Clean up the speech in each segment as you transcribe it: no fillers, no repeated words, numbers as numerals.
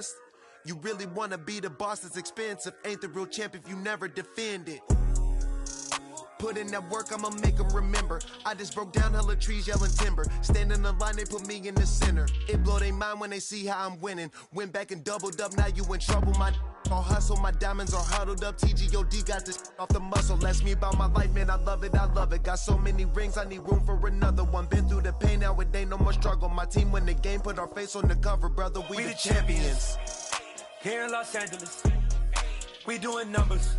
against. You really wanna be the boss, that's expensive. Ain't the real champ if you never defend it. Put in that work, I'ma make them remember. I just broke down hella trees, yelling timber. Stand in the line, they put me in the center. It blow their mind when they see how I'm winning. Went back and doubled up, now you in trouble. My all hustle, my diamonds are huddled up. TGOD got this off the muscle. Ask me about my life, man, I love it, I love it. Got so many rings, I need room for another one. Been through the pain, now it ain't no more struggle. My team win the game, put our face on the cover, brother, we the champions. Here in Los Angeles, we doing numbers.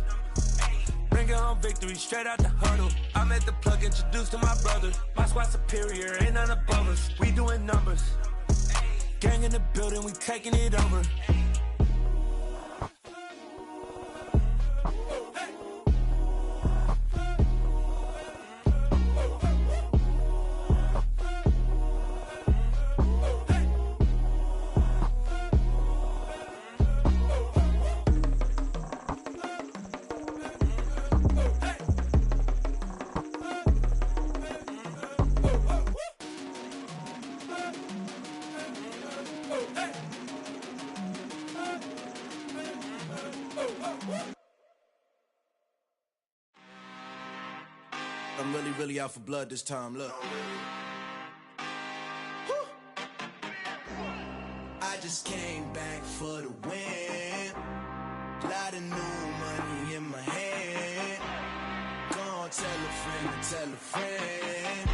Bringing home victory straight out the huddle. I'm at the plug, introduced to my brother. My squad superior, ain't none above us. We doing numbers. Gang in the building, we taking it over. I'm really out for blood this time, look. I just came back for the win. Lot of new money in my hand. Gonna tell a friend to tell a friend.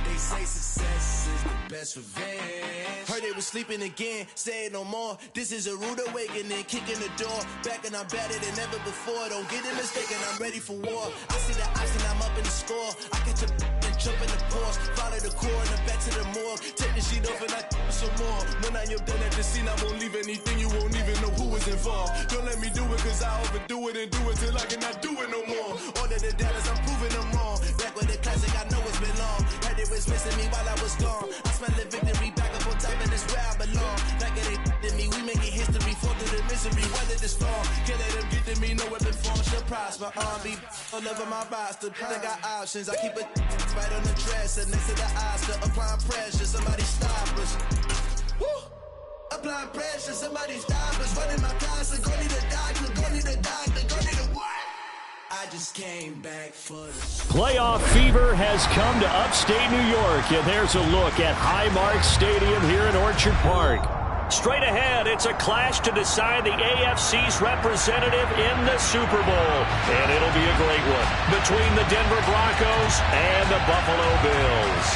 They say success is the best revenge. Heard they was sleeping again, say it no more. This is a rude awakening, kicking the door. Back and I'm better than ever before. Don't get it mistaken, I'm ready for war. I see the option, I'm up in the score. I catch a and jump in the course. Follow the core and then back to the morgue. Take the sheet off and I some more. When I am done at the scene, I won't leave anything. You won't even know who was involved. Don't let me do it, cause I overdo it and do it till I cannot do it no more. All of the doubters, I'm proving them wrong. Back with the classic, I know it's been long. Heard it was missing me while I was gone. I smell the victory back up on top, and it's where I belong. Like it ain't to me, we making history. Fall through the misery, weather the storm. Can't let them get to me, no weapon form should prosper. Be all over my roster. I got options, I keep it right on the dresser. Next to the Oscar, applying pressure. Somebody stop us. Woo! Applying pressure, somebody stop us. Running my closet, go need a doctor, go need a doctor, go need a what? I just came back for the Playoff fever has come to upstate New York, and there's a look at Highmark Stadium here in Orchard Park. Straight ahead, it's a clash to decide the AFC's representative in the Super Bowl, and it'll be a great one between the Denver Broncos and the Buffalo Bills.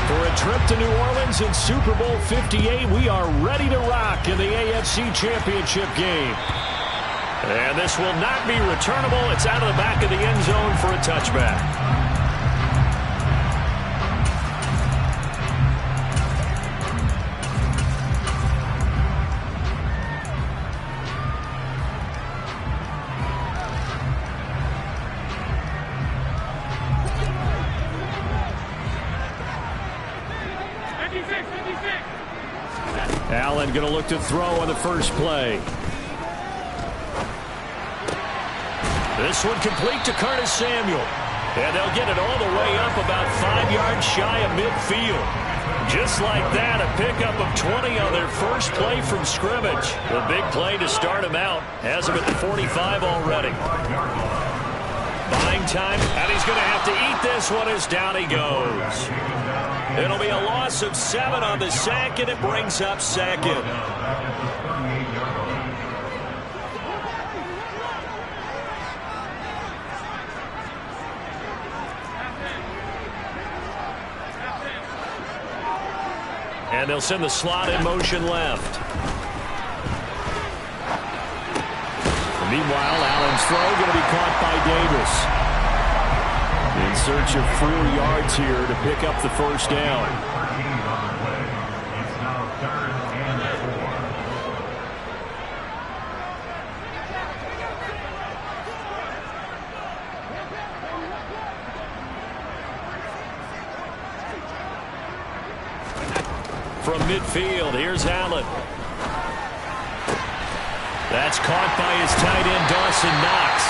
For a trip to New Orleans in Super Bowl 58, we are ready to rock in the AFC Championship game. And this will not be returnable. It's out of the back of the end zone for a touchback. Allen going to look to throw on the first play. This one complete to Curtis Samuel. And they'll get it all the way up about 5 yards shy of midfield. Just like that, a pickup of 20 on their first play from scrimmage. The big play to start him out. Has him at the 45 already. Buying time, and he's going to have to eat this one as down he goes. It'll be a loss of 7 on the sack, and it brings up second. And they'll send the slot in motion left. Meanwhile, Allen's throw going to be caught by Davis. In search of 4 yards here to pick up the first down. From midfield, here's Allen. That's caught by his tight end, Dawson Knox.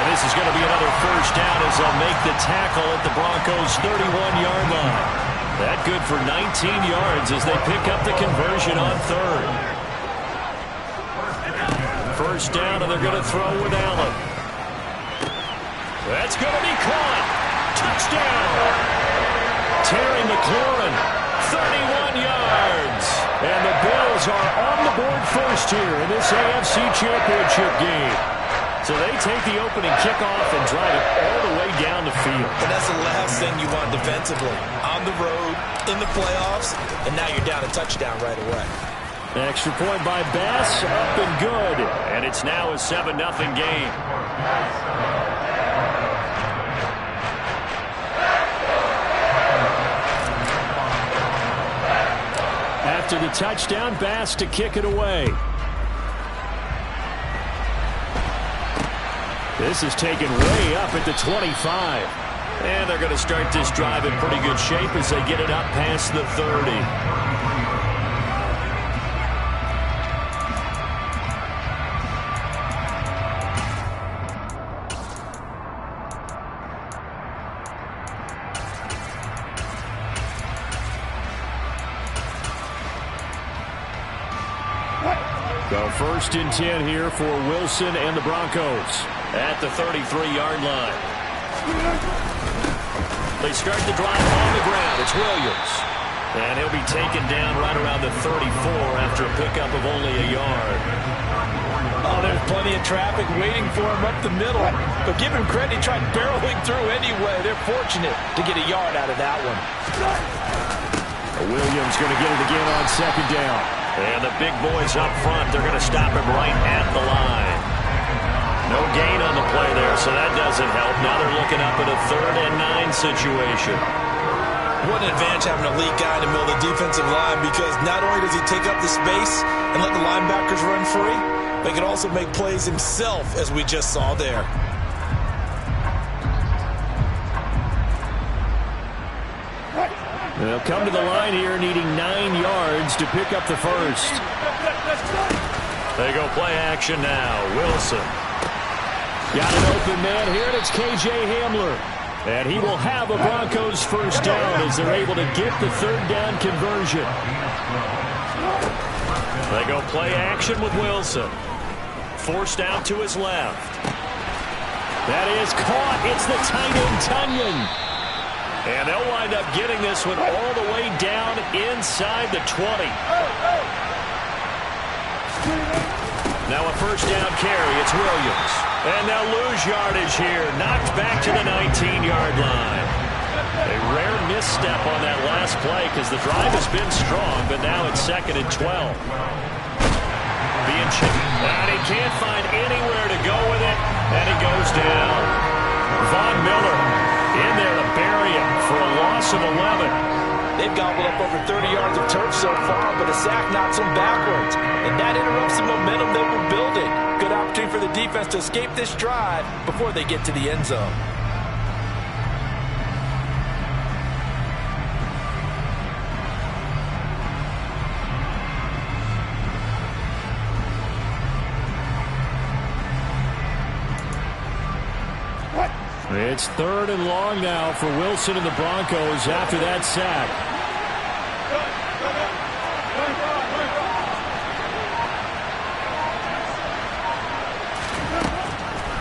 And this is going to be another first down as they'll make the tackle at the Broncos' 31-yard line. That good for 19 yards as they pick up the conversion on third. First down, and they're going to throw with Allen. That's going to be caught. Touchdown. Terry McLaurin, 31 yards. And the Bills are on the board first here in this AFC Championship game. So they take the opening kickoff and drive it all the way down the field. And that's the last thing you want defensively. On the road, in the playoffs, and now you're down a touchdown right away. Extra point by Bass, up and good. And it's now a 7-0 game. After the touchdown, Bass to kick it away. This is taken way up at the 25. And they're going to start this drive in pretty good shape as they get it up past the 30. So first and 10 here for Wilson and the Broncos at the 33-yard line. They start the drive on the ground. It's Williams. And he'll be taken down right around the 34 after a pickup of only a yard. Oh, there's plenty of traffic waiting for him up the middle. But give him credit, he tried barreling through anyway. They're fortunate to get a yard out of that one. Williams going to get it again on second down. And the big boys up front, they're going to stop him right at the line. No gain on the play there, so that doesn't help. Now they're looking up at a 3rd and 9 situation. What an advantage having a elite guy in the middle of the defensive line, because not only does he take up the space and let the linebackers run free, but he can also make plays himself, as we just saw there. They'll come to the line here needing 9 yards to pick up the first. They go play action now. Wilson. Got an open man here, and it's K.J. Hamler. And he will have a Broncos first down as they're able to get the 3rd down conversion. They go play action with Wilson. Forced out to his left. That is caught. It's the tight end, Tunyon. And they'll wind up getting this one all the way down inside the 20. Now a first down carry. It's Williams. And they'll lose yardage here. Knocked back to the 19-yard line. A rare misstep on that last play because the drive has been strong, but now it's 2nd and 12. Being chipped. And he can't find anywhere to go with it. And he goes down. Von Miller in there to bury him for a loss of 11. They've gobbled up over 30 yards of turf so far, but a sack knocks them backwards. And that interrupts the momentum they were building. Good opportunity for the defense to escape this drive before they get to the end zone. It's 3rd and long now for Wilson and the Broncos after that sack.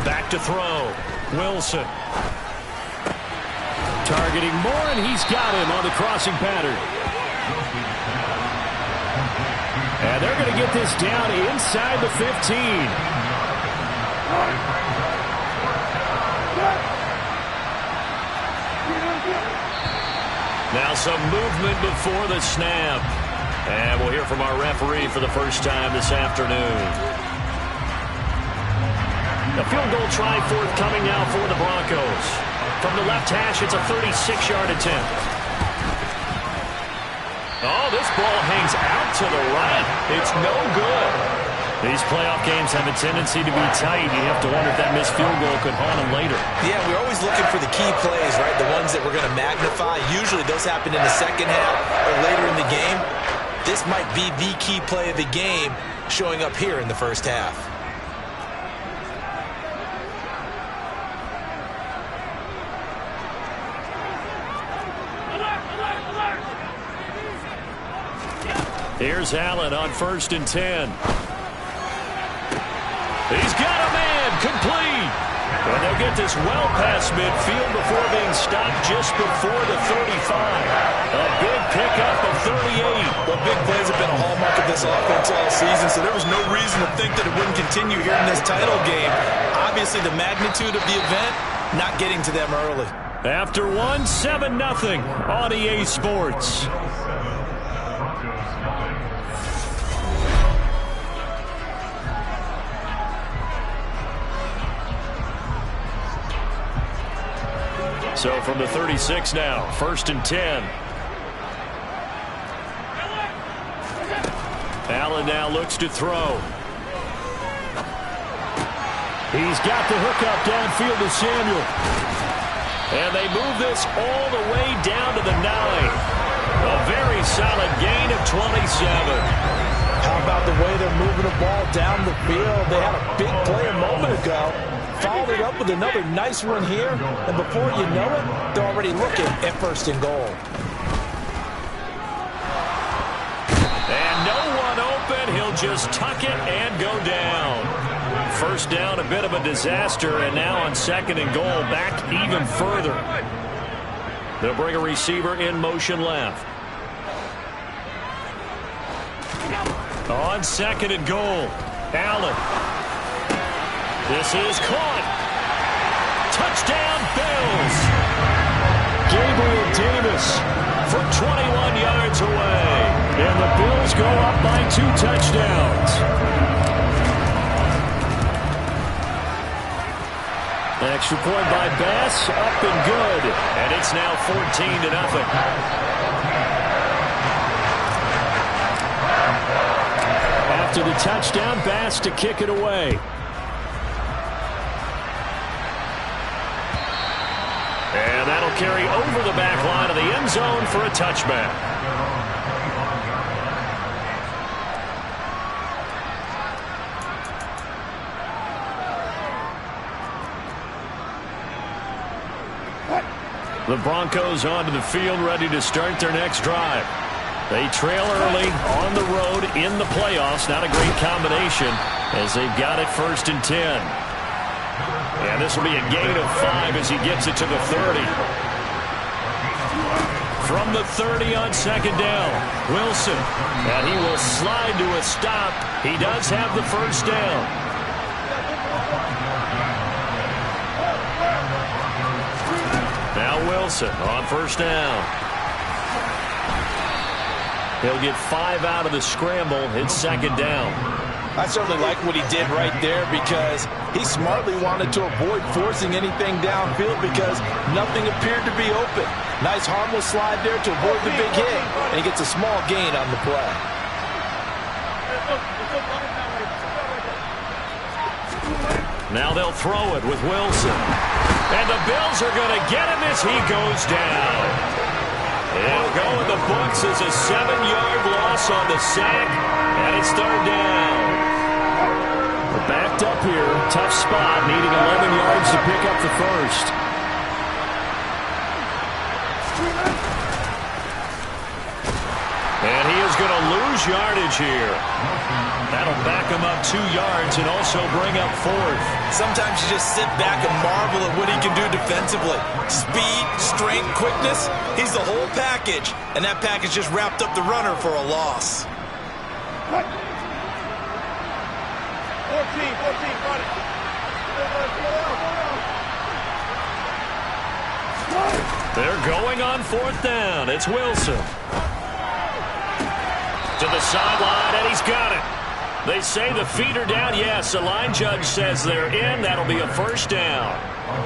Back to throw. Wilson. Targeting Moore, and he's got him on the crossing pattern. And they're going to get this down inside the 15. Now some movement before the snap. And we'll hear from our referee for the first time this afternoon. A field goal try forthcoming now for the Broncos. From the left hash, it's a 36-yard attempt. Oh, this ball hangs out to the right. It's no good. These playoff games have a tendency to be tight. You have to wonder if that missed field goal could haunt them later. Yeah, we're always looking for the key plays, right? The ones that we're going to magnify. Usually those happen in the second half or later in the game. This might be the key play of the game showing up here in the first half. Here's Allen on 1st and 10. He's got a man, complete. And they'll get this well past midfield before being stopped just before the 35. A big pickup of 38. Well, big plays have been a hallmark of this offense all season, so there was no reason to think that it wouldn't continue here in this title game. Obviously, the magnitude of the event, not getting to them early. After 7-0 on EA Sports. So from the 36 now, 1st and 10. Allen now looks to throw. He's got the hookup downfield to Samuel. And they move this all the way down to the 9. A very solid gain of 27. How about the way they're moving the ball down the field? They had a big play a moment ago. Followed it up with another nice one here. And before you know it, they're already looking at 1st and goal. And no one open. He'll just tuck it and go down. 1st down, a bit of a disaster. And now on 2nd and goal, back even further. They'll bring a receiver in motion left. On 2nd and goal, Allen. This is caught. Touchdown, Bills. Gabriel Davis from 21 yards away. And the Bills go up by 2 touchdowns. Extra point by Bass, up and good. And it's now 14-0. After the touchdown, Bass to kick it away. And that'll carry over the back line of the end zone for a touchback. The Broncos onto the field, ready to start their next drive. They trail early on the road in the playoffs. Not a great combination as they've got it 1st and 10. And this will be a gain of 5 as he gets it to the 30. From the 30 on 2nd down, Wilson. And he will slide to a stop. He does have the 1st down. Now Wilson on 1st down. He'll get 5 out of the scramble. It's 2nd down. I certainly like what he did right there because he smartly wanted to avoid forcing anything downfield because nothing appeared to be open. Nice harmless slide there to avoid the big hit, and he gets a small gain on the play. Now they'll throw it with Wilson. And the Bills are going to get him as he goes down. It'll go in the books as a 7-yard loss on the sack, and it's 3rd down. We're backed up here. Tough spot, needing 11 yards to pick up the 1st. And he is going to lose yardage here. That'll back him up 2 yards and also bring up 4th. Sometimes you just sit back and marvel at what he can do defensively. Speed, strength, quickness, he's the whole package. And that package just wrapped up the runner for a loss. 14, got it. They're going on 4th down. It's Wilson. To the sideline, and he's got it. They say the feet are down. Yes, the line judge says they're in. That'll be a 1st down.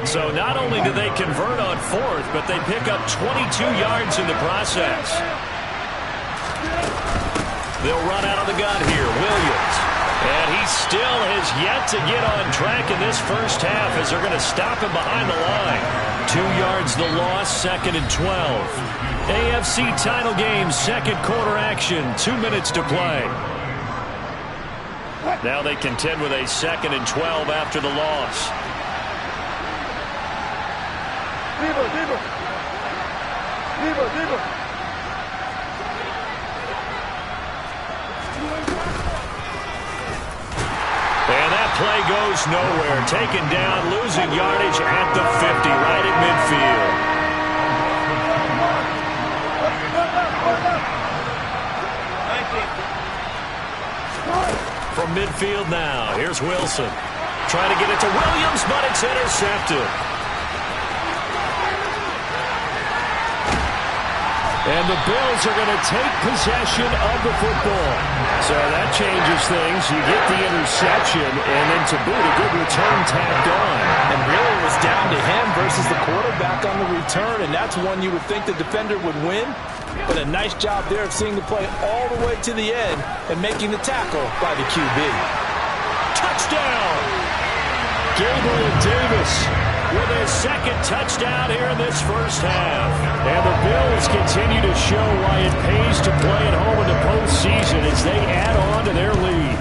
So not only do they convert on 4th, but they pick up 22 yards in the process. They'll run out of the gun here. Williams. And he still has yet to get on track in this 1st half as they're going to stop him behind the line. 2 yards the loss, 2nd and 12. AFC title game, 2nd quarter action, 2 minutes to play. Now they contend with a 2nd and 12 after the loss. goes nowhere. Taken down, losing yardage at the 50, right at midfield. From midfield now, here's Wilson. Trying to get it to Williams, but it's intercepted. And the Bills are going to take possession of the football. So that changes things. You get the interception, and then to boot, a good return tacked on. And really it was down to him versus the quarterback on the return, and that's one you would think the defender would win. But a nice job there of seeing the play all the way to the end and making the tackle by the QB. Touchdown! Gabriel Davis with his second touchdown here in this first half. And the Bills continue to show why it pays to play at home in the postseason as they add on to their lead.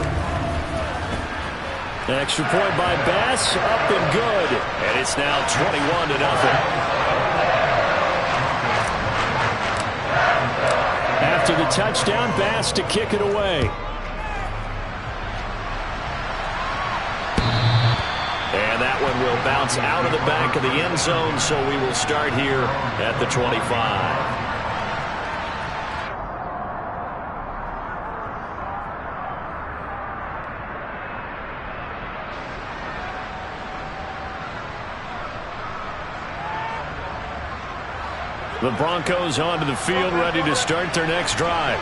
An extra point by Bass, up and good. And it's now 21-0. After the touchdown, Bass to kick it away. And that one will bounce out of the back of the end zone, so we will start here at the 25. The Broncos onto the field, ready to start their next drive.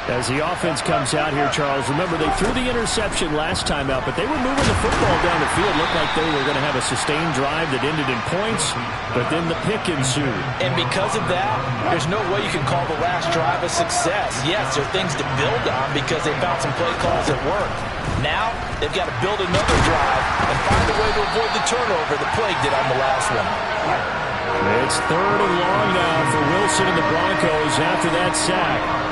As the offense comes out here, Charles, remember they threw the interception last time out, but they were moving the football down the field. Looked like they were going to have a sustained drive that ended in points, but then the pick ensued. And because of that, there's no way you can call the last drive a success. Yes, there are things to build on because they found some play calls that worked. Now, they've got to build another drive and find a way to avoid the turnover that plagued it on the last one. It's 3rd and long now for Wilson and the Broncos after that sack.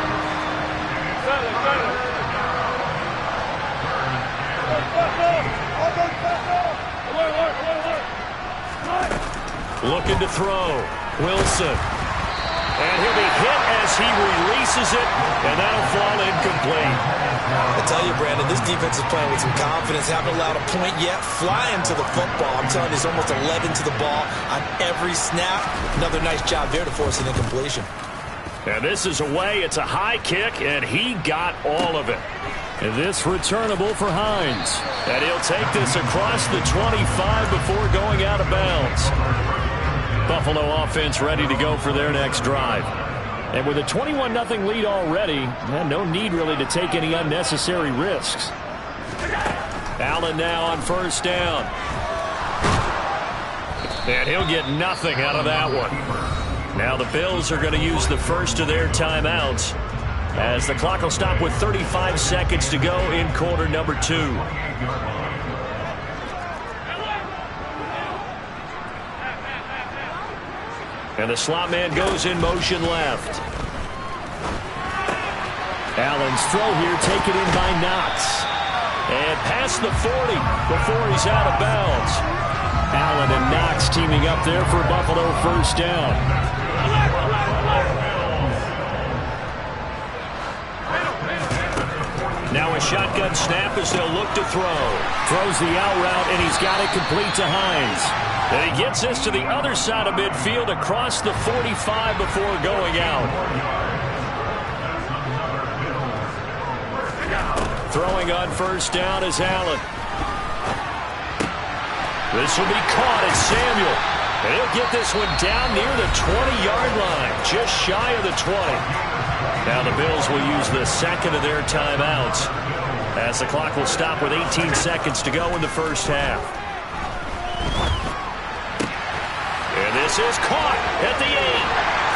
Looking to throw. Wilson. And he'll be hit as he releases it, and that'll fall incomplete. I tell you, Brandon, this defense is playing with some confidence. Haven't allowed a point yet. Flying to the football. I'm telling you, there's almost 11 to the ball on every snap. Another nice job there to force an incompletion. And this is away. It's a high kick, and he got all of it. And this returnable for Hines. And he'll take this across the 25 before going out of bounds. Buffalo offense ready to go for their next drive. And with a 21-0 lead already, no need really to take any unnecessary risks. Allen now on first down. And he'll get nothing out of that one. Now the Bills are going to use the first of their timeouts as the clock will stop with 35 seconds to go in quarter number 2. And the slot man goes in motion left. Allen's throw here taken in by Knox. And past the 40 before he's out of bounds. Allen and Knox teaming up there for Buffalo first down. Now a shotgun snap as they'll look to throw. Throws the out route, and he's got it complete to Hines. And he gets this to the other side of midfield across the 45 before going out. Throwing on first down is Allen. This will be caught at Samuel. And he'll get this one down near the 20-yard line, just shy of the 20. Now the Bills will use the second of their timeouts as the clock will stop with 18 seconds to go in the first half. And this is caught at the 8.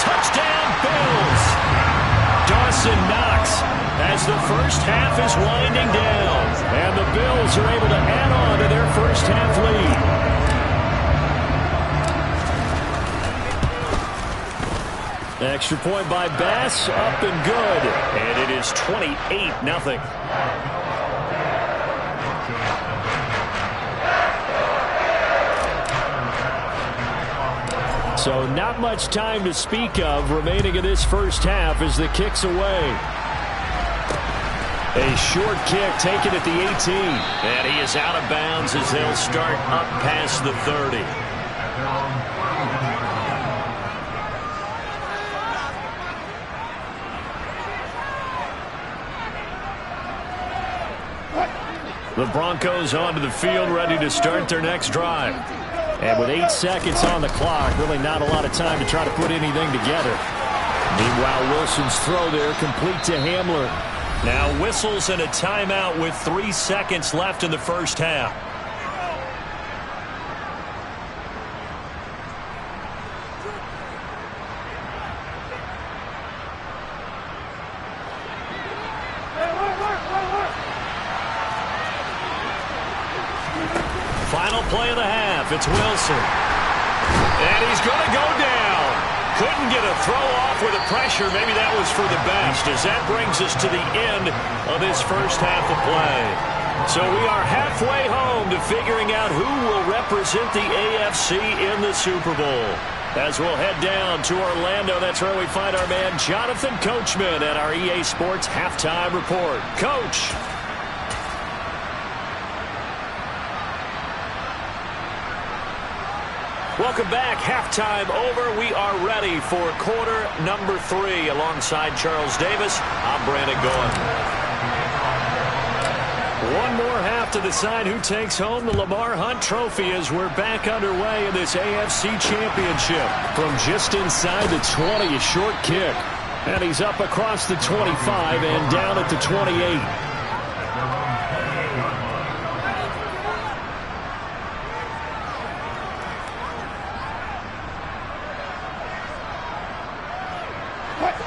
Touchdown, Bills. Dawson Knox as the first half is winding down. And the Bills are able to add on to their first half lead. Extra point by Bass, up and good. And it is 28-0. So not much time to speak of remaining in this first half as the kick's away. A short kick taken at the 18. And he is out of bounds as they'll start up past the 30. The Broncos onto the field, ready to start their next drive. And with 8 seconds on the clock, really not a lot of time to try to put anything together. Meanwhile, Wilson's throw there complete to Hamler. Now whistles and a timeout with 3 seconds left in the first half. Final play of the half. It's Wilson. And he's going to go down. Couldn't get a throw off with the pressure. Maybe that was for the best, as that brings us to the end of this first half of play. So we are halfway home to figuring out who will represent the AFC in the Super Bowl. As we'll head down to Orlando, that's where we find our man Jonathan Coachman at our EA Sports Halftime Report. Coach. Welcome back. Halftime over. We are ready for quarter number 3. Alongside Charles Davis, I'm Brandon Gaudin. One more half to decide who takes home the Lamar Hunt Trophy as we're back underway in this AFC Championship. From just inside the 20, a short kick. And he's up across the 25 and down at the 28.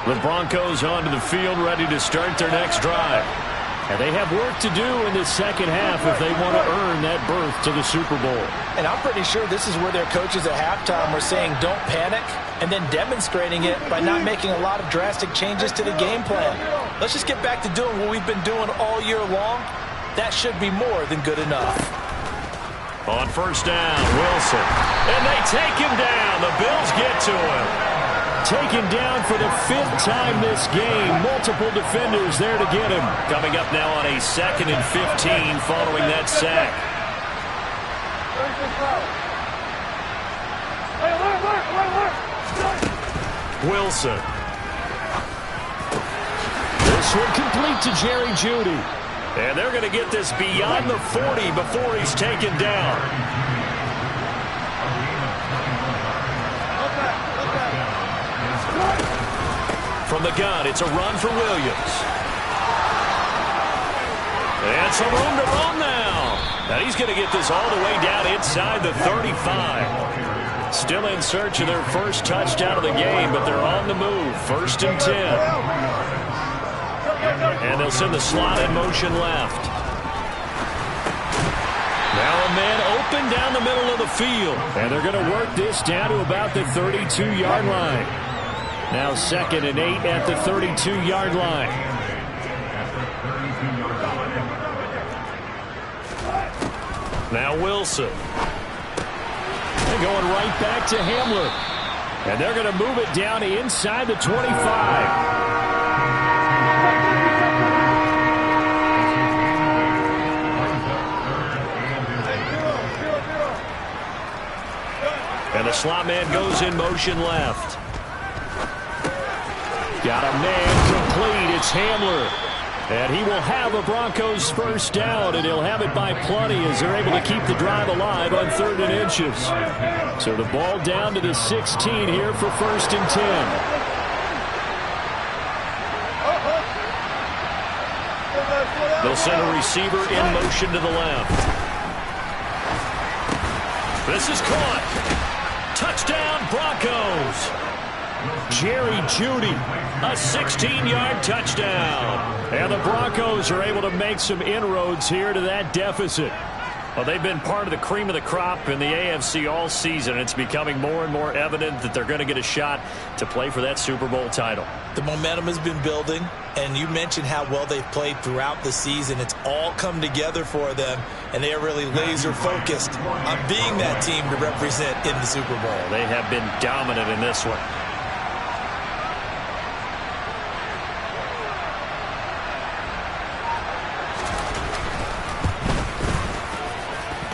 The Broncos onto the field, ready to start their next drive. And they have work to do in the second half if they want to earn that berth to the Super Bowl. And I'm pretty sure this is where their coaches at halftime were saying don't panic, and then demonstrating it by not making a lot of drastic changes to the game plan. Let's just get back to doing what we've been doing all year long. That should be more than good enough. On first down, Wilson. And they take him down. The Bills get to him. Taken down for the 5th time this game. Multiple defenders there to get him. Coming up now on a 2nd and 15 following that sack. Wilson. This one complete to Jerry Jeudy. And they're going to get this beyond the 40 before he's taken down. From the gun, it's a run for Williams. And some room to roam now. And he's going to get this all the way down inside the 35. Still in search of their first touchdown of the game, but they're on the move. 1st and 10. And they'll send the slot in motion left. Now a man open down the middle of the field. And they're going to work this down to about the 32-yard line. Now 2nd and 8 at the 32-yard line. Now Wilson. They're going right back to Hamler. And they're going to move it down inside the 25. And the slot man goes in motion left. Got a man complete. It's Hamler. And he will have a Broncos first down, and he'll have it by plenty as they're able to keep the drive alive on 3rd and inches. So the ball down to the 16 here for 1st and 10. They'll send a receiver in motion to the left. This is caught. Touchdown, Broncos. Jerry Jeudy, a 16-yard touchdown. And the Broncos are able to make some inroads here to that deficit. Well, they've been part of the cream of the crop in the AFC all season. It's becoming more and more evident that they're going to get a shot to play for that Super Bowl title. The momentum has been building, and you mentioned how well they've played throughout the season. It's all come together for them, and they are really laser-focused on being that team to represent in the Super Bowl. They have been dominant in this one.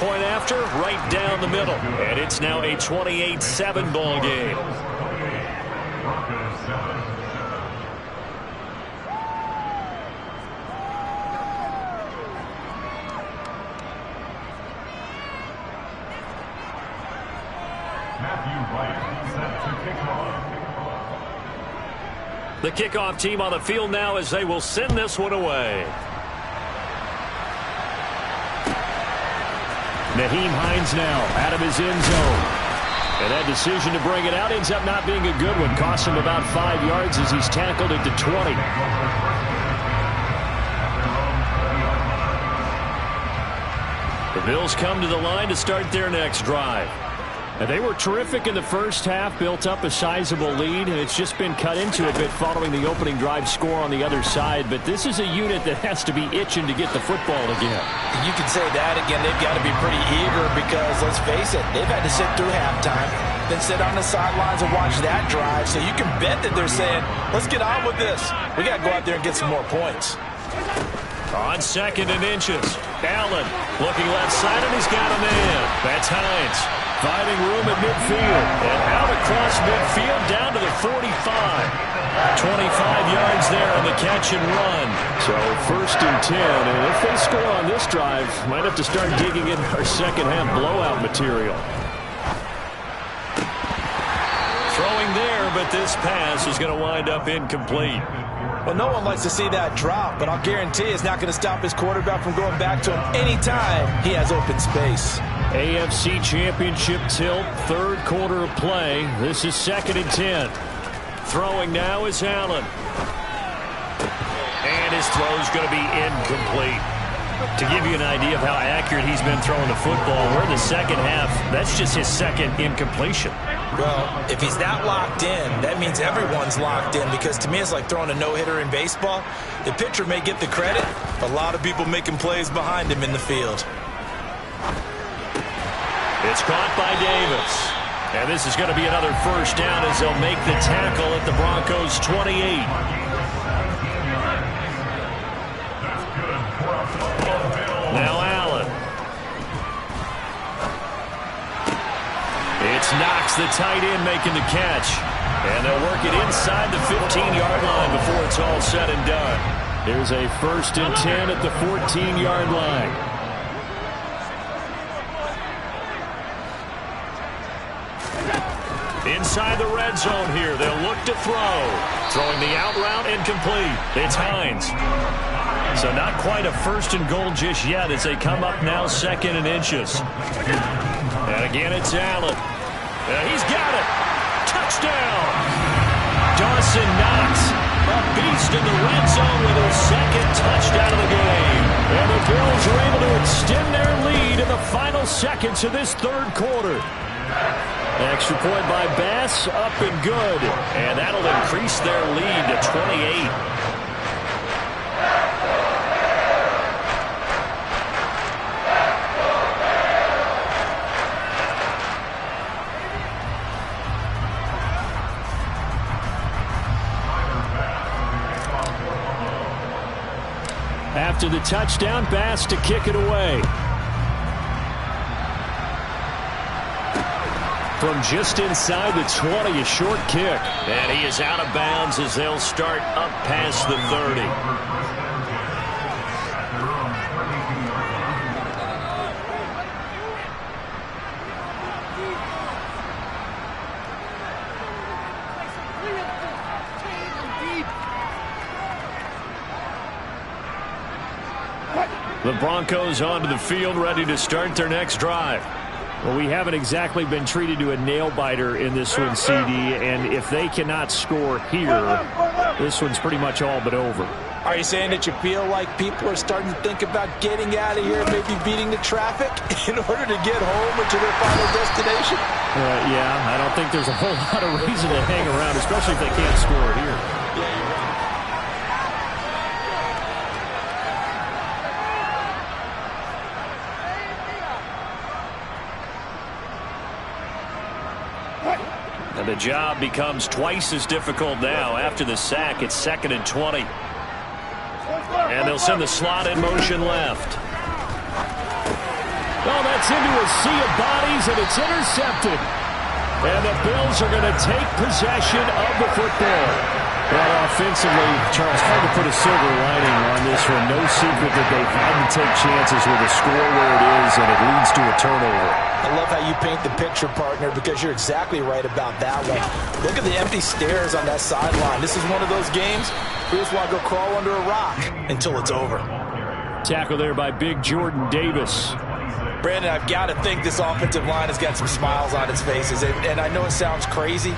point after, right down the middle. And it's now a 28-7 ball game. The kickoff team on the field now as they will send this one away. Nyheim Hines now out of his end zone. And that decision to bring it out ends up not being a good one. Costs him about 5 yards as he's tackled at the 20. The Bills come to the line to start their next drive. And they were terrific in the first half, built up a sizable lead, and it's just been cut into a bit following the opening drive score on the other side. But this is a unit that has to be itching to get the football again. You can say that again. They've got to be pretty eager because, let's face it, they've had to sit through halftime, then sit on the sidelines and watch that drive. So you can bet that they're saying, let's get on with this. We got to go out there and get some more points. On 2nd and inches, Allen looking left side, and he's got a man. That's Hines. Finding room at midfield. And out across midfield down to the 45. 25 yards there on the catch and run. So 1st and 10. And if they score on this drive, might have to start digging in our second half blowout material. Throwing there, but this pass is going to wind up incomplete. Well, no one likes to see that drop, but I'll guarantee it's not going to stop his quarterback from going back to him anytime he has open space. AFC Championship tilt, 3rd quarter of play. This is 2nd and 10. Throwing now is Allen. And his throw's going to be incomplete. To give you an idea of how accurate he's been throwing the football, we're in the second half. That's just his 2nd incompletion. Well, if he's not locked in, that means everyone's locked in, because to me it's like throwing a no-hitter in baseball. The pitcher may get the credit, a lot of people making plays behind him in the field. It's caught by Davis. And this is going to be another 1st down as they'll make the tackle at the Broncos' 28. Now Allen. It's Knox, the tight end, making the catch. And they'll work it inside the 15-yard line before it's all said and done. Here's a 1st and 10 at the 14-yard line. Inside the red zone here, they'll look to throw. Throwing the out route incomplete. It's Hines. So not quite a 1st and goal just yet as they come up now 2nd and inches. And again, it's Allen. He's got it. Touchdown. Dawson Knox, a beast in the red zone with his 2nd touchdown of the game. And the Bills are able to extend their lead in the final seconds of this 3rd quarter. Extra point by Bass, up and good. And that'll increase their lead to 28. After the touchdown, Bass to kick it away. From just inside the 20, a short kick. And he is out of bounds as they'll start up past the 30. The Broncos onto the field, ready to start their next drive. Well, we haven't exactly been treated to a nail-biter in this one, CD, and if they cannot score here, this one's pretty much all but over. Are you saying that you feel like people are starting to think about getting out of here, maybe beating the traffic in order to get home or to their final destination? Yeah, I don't think there's a whole lot of reason to hang around, especially if they can't score here. And the job becomes twice as difficult now. After the sack, it's 2nd and 20. And they'll send the slot in motion left. Oh, that's into a sea of bodies, and it's intercepted. And the Bills are going to take possession of the football. Well, offensively, Charles, hard to put a silver lining on this one. No secret that they've had to take chances with a score where it is, and it leads to a turnover. I love how you paint the picture, partner, because you're exactly right about that one. Look at the empty stairs on that sideline. This is one of those games where you just want to go crawl under a rock until it's over. Tackle there by big Jordan Davis. Brandon, I've got to think this offensive line has got some smiles on its faces. And I know it sounds crazy,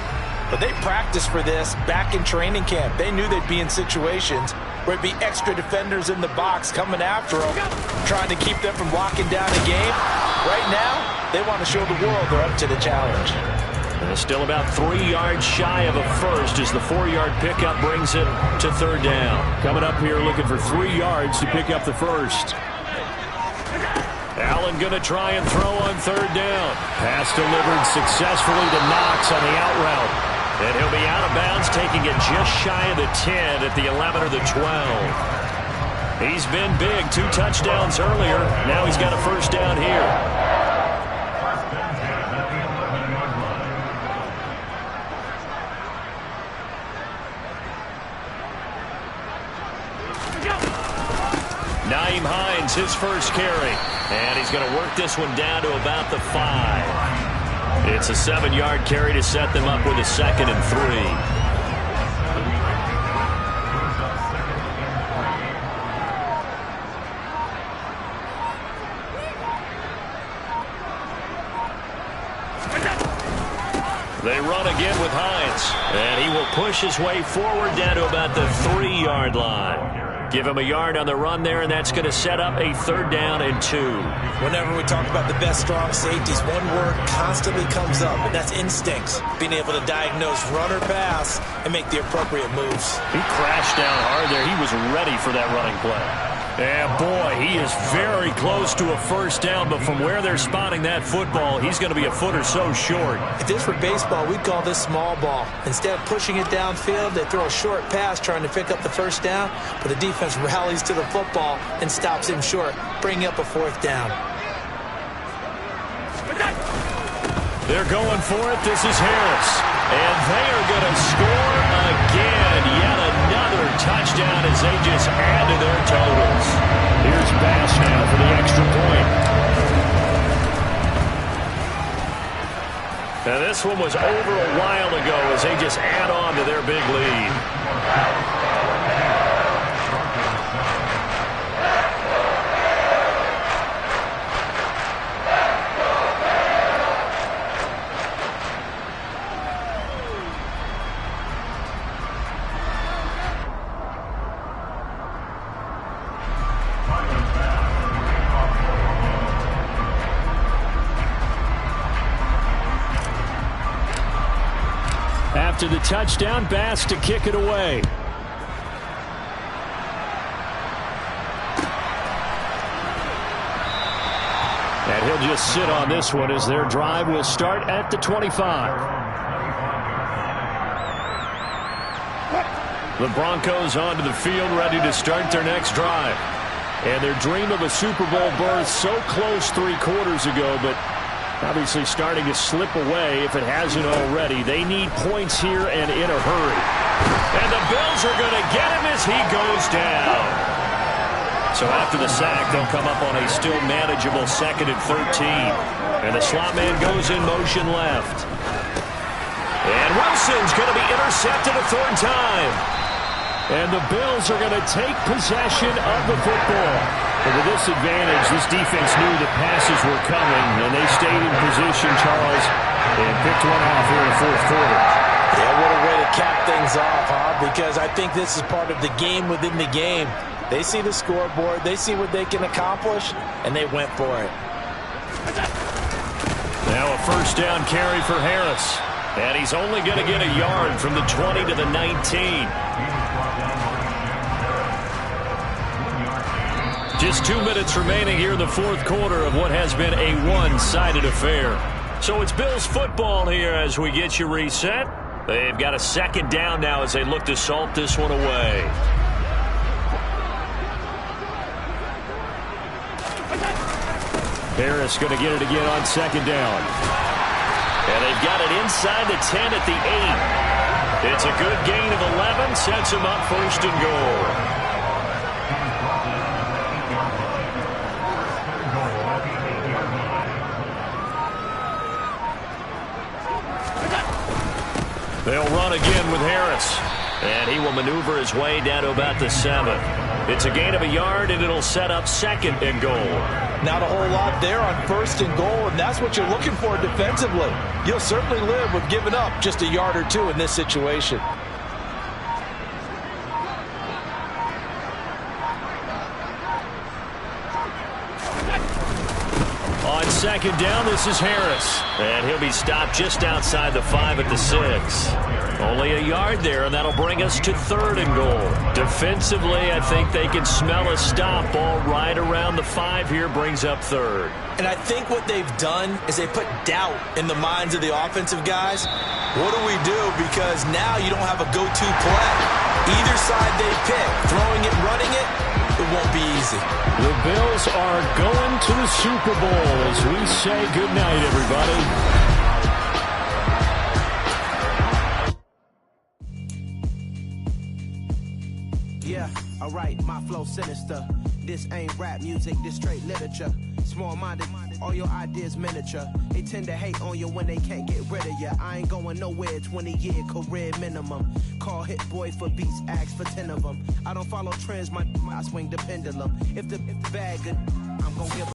but they practiced for this back in training camp. They knew they'd be in situations where it'd be extra defenders in the box coming after them, trying to keep them from locking down a game. Right now, they want to show the world they're up to the challenge. And it's still about 3 yards shy of a first as the 4-yard pickup brings it to third down. Coming up here looking for 3 yards to pick up the first. Allen going to try and throw on third down. Pass delivered successfully to Knox on the out route. And he'll be out of bounds, taking it just shy of the 10 at the 11 or the 12. He's been big, 2 touchdowns earlier. Now he's got a first down here. Nyheim Hines, his first carry. And he's going to work this one down to about the 5. It's a 7-yard carry to set them up with a 2nd and 3. They run again with Hines. And he will push his way forward down to about the 3-yard line. Give him a yard on the run there, and that's going to set up a 3rd down and 2. Whenever we talk about the best strong safeties, one word constantly comes up, and that's instincts. Being able to diagnose run or pass and make the appropriate moves. He crashed down hard there. He was ready for that running play. And boy, he is very close to a first down, but from where they're spotting that football, he's going to be a foot or so short. If this were baseball, we'd call this small ball. Instead of pushing it downfield, they throw a short pass trying to pick up the first down, but the defense rallies to the football and stops him short, bringing up a 4th down. They're going for it. This is Harris. And they are going to score again. Yet another touchdown as they just add to their totals. Here's Bass now for the extra point. Now this one was over a while ago as they just add on to their big lead. After the touchdown, Bass to kick it away. And he'll just sit on this one as their drive will start at the 25. The Broncos onto the field ready to start their next drive. And their dream of a Super Bowl berth so close 3 quarters ago, but obviously starting to slip away if it hasn't already. They need points here and in a hurry. And the Bills are going to get him as he goes down. So after the sack, they'll come up on a still manageable 2nd and 13. And the slot man goes in motion left. And Wilson's going to be intercepted a 3rd time. And the Bills are going to take possession of the football. But with this advantage, this defense knew the passes were coming, and they stayed in position, Charles, and picked one off here in the 4th quarter. Yeah, what a way to cap things off, huh? Because I think this is part of the game within the game. They see the scoreboard, they see what they can accomplish, and they went for it. Now a first down carry for Harris. And he's only going to get a yard from the 20 to the 19. Just 2 minutes remaining here in the 4th quarter of what has been a one-sided affair. So it's Bills football here as we get you reset. They've got a 2nd down now as they look to salt this one away. Harris going to get it again on second down. And they've got it inside the 10 at the 8. It's a good gain of 11, sets them up first and goal. They'll run again with Harris. And he will maneuver his way down to about the 7. It's a gain of a yard, and it'll set up second and goal. Not a whole lot there on first and goal, and that's what you're looking for defensively. You'll certainly live with giving up just a yard or two in this situation. On second down, this is Harris. And he'll be stopped just outside the 5 at the 6. Only a yard there, and that'll bring us to third and goal. Defensively, I think they can smell a stop. Ball right around the 5 here brings up third. And I think what they've done is they put doubt in the minds of the offensive guys. What do we do? Because now you don't have a go-to play. Either side they pick, throwing it, running it, it won't be easy. The Bills are going to the Super Bowl as we say goodnight, everybody. Yeah, alright, my flow sinister. This ain't rap music, this straight literature. Small-minded, all your ideas miniature. They tend to hate on you when they can't get rid of you. I ain't going nowhere, 20-year career minimum. Call Hit Boy for beats, ask for 10 of them. I don't follow trends, I swing the pendulum. If the bag good, I'm gonna give